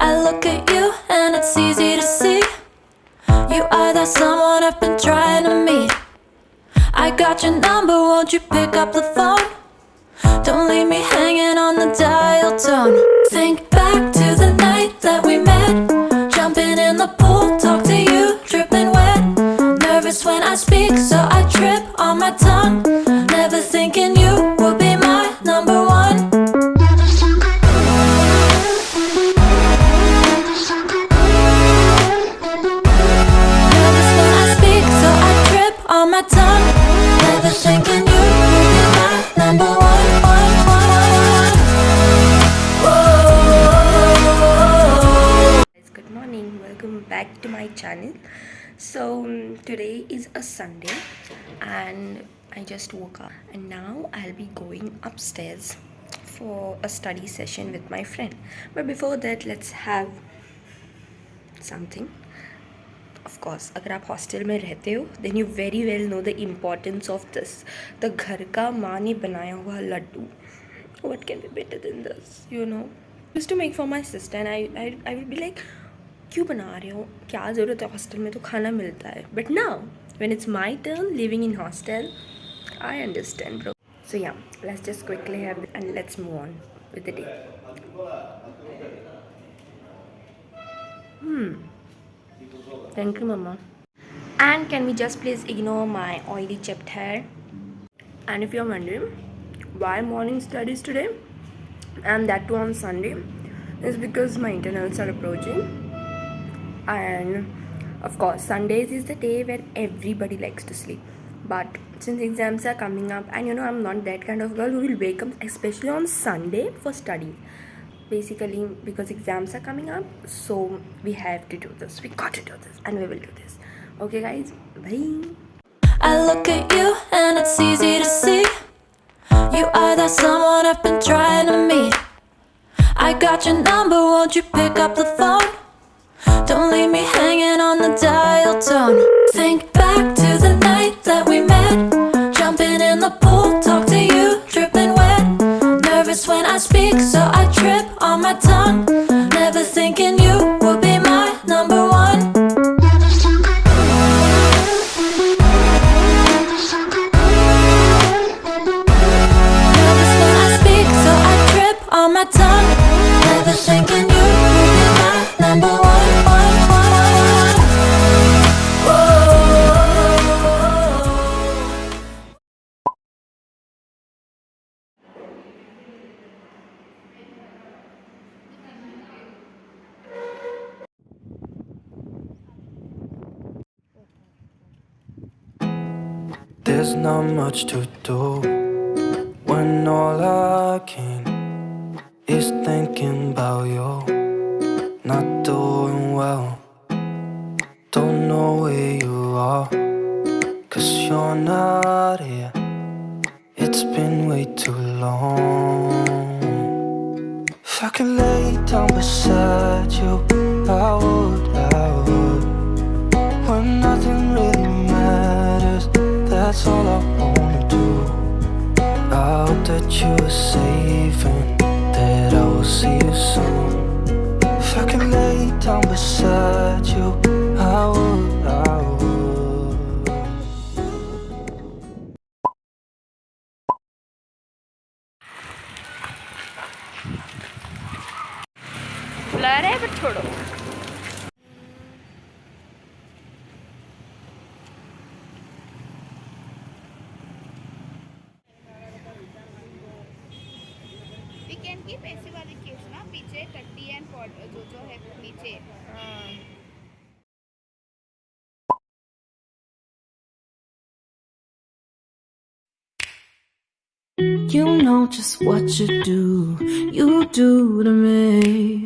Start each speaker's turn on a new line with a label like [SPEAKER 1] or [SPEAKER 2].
[SPEAKER 1] I look at you and it's easy to see. You are that someone I've been trying to meet. I got your number, won't you pick up the phone? Don't leave me hanging on the dial tone. Think back to the night that we met, jumping in the pool, talk to you, dripping wet. Nervous when I speak, so I trip on my tongue. Never thinking you would be my number one. Nervous when I speak, so I trip on my tongue. Never thinking you would be my number one.
[SPEAKER 2] Good morning, welcome back to my channel. So today is a Sunday and I just woke up and now I'll be going upstairs for a study session with my friend. But before that, let's have something. Of course, अगर आप hostel में रहते हो then you very well know the importance of this. The घर का माँ ने बनाया हुआ Laddu. What can be better than this, you know? Used to make for my sister and I would be like, क्यों बना रहे हो, क्या ज़रूरत है, हॉस्टल में तो खाना मिलता है. But now when it's my turn living in hostel, I understand, bro. So yeah, let's just quickly have it and let's move on with the day. Thank you, mama. And can we just please ignore my oily chipped hair? And if you're wondering why morning studies today and that too on Sunday, is because my internals are approaching. And of course, Sundays is the day where everybody likes to sleep. But since exams are coming up, and you know, I'm not that kind of girl who will wake up especially on Sunday for study. Basically, because exams are coming up, so we have to do this. We got to do this, and we will do this. Okay, guys, bye.
[SPEAKER 1] I look at you and it's easy to see. You are that someone I've been trying to meet. I got your number, won't you pick up the phone? Don't leave me hanging on the dial tone. Think back to the night that we met, jumping in the pool, talk to you, dripping wet. Nervous when I speak, so I trip on my tongue. Never thinking you would be my number one. Nervous when I speak, so I trip on my tongue. Never thinking you would be my number one.
[SPEAKER 3] There's not much to do when all I can is thinking about you. Not doing well, don't know where you are, 'cause you're not here. It's been way too long. If I could lay down beside you, I would. When nothing really matters, that's all I wanna do. I hope that you are safe and that I will see you soon. If I could lay down beside you, I would.
[SPEAKER 2] Blur है but छोड़ो.
[SPEAKER 4] We can keep ऐसे वाले case ना पीछे टट्टी and pot जो है नीचे.
[SPEAKER 1] You know just what you do to me.